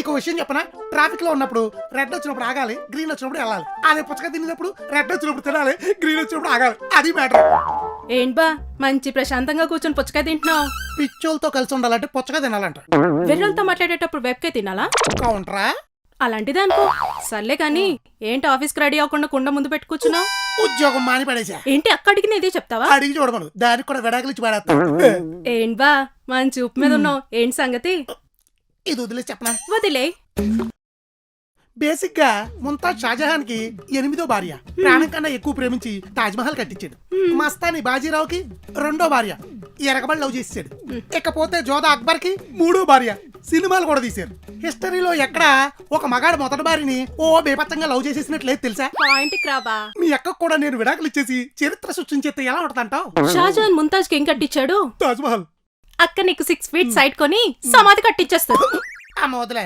మీకు విషయం చెప్పనా, ట్రాఫిక్ లో ఉన్నప్పుడు రెడ్ వచ్చినప్పుడు ఆగాలి, గ్రీన్ వచ్చినప్పుడు వెళ్ళాలి. అదే పుచ్చకాయ తినేటప్పుడు రెడ్ వచ్చినప్పుడు తినాలి, గ్రీన్ వచ్చినప్పుడు ఆగాలి. అది మ్యాటర్. ఏంటి బా మంచి ప్రశాంతంగా కూర్చొని పుచ్చకాయ తింటున్నావు? పిచ్చోళ్ళతో కలిసి ఉండాలంటే పుచ్చకాయ తినాలంట. వెర్రలతో మాట్లాడేటప్పుడు వెబ్కే తినాలా? కౌంటరా అలాంటిదే అనుకో. సర్లే కానీ ఏంటి ఆఫీస్కి రెడీ అవ్వకుండా కుండ ముందు పెట్టు కూర్చున్నావు? ఉద్యోగం మాని పడేసా. ఏంటి అక్కడికి ఇదే చెప్తావా? అడిగి చూడమను, దానికి కూడా విడాకులు ఇచ్చి పడేస్తా. ఏంటి బా మంచి ఉప్పు మీద ఉన్నావు, ఏంటి సంగతి? ఇది వదిలేసి చెప్పనా, వదిలే. బేసిక్ గా ముంతాజ్ షాజహాన్ కి 8వ భార్య, ప్రాణం కన్నా ఎక్కువ ప్రేమించి తాజ్ మహల్ కట్టించాడు. మస్తాని బాజీరావుకి 2వ భార్య, ఎరగబడి లవ్ చేసాడు. ఇకపోతే జోధా అక్బర్ కి 3వ భార్య, సినిమాలు కూడా తీశారు. హిస్టరీలో ఎక్కడ ఒక మగాడు మొదటి భార్యని ఓ బేపత్తంగా లవ్ చేసేసినట్లేదు తెలుసా? పాయింట్కి రాబా. మీ అక్కకు కూడా నేను విడాకులు ఇచ్చేసి చరిత్ర సృష్టించేస్తే ఎలా ఉంటదంటావు? షాజహాన్ ముంతాజ్ కి ఏం కట్టించాడు? తాజ్ మహల్. అక్క నీకు 6 feet సైట్ కొని సమాధి కట్టించేస్తాడు. అమ్మ వదిలే,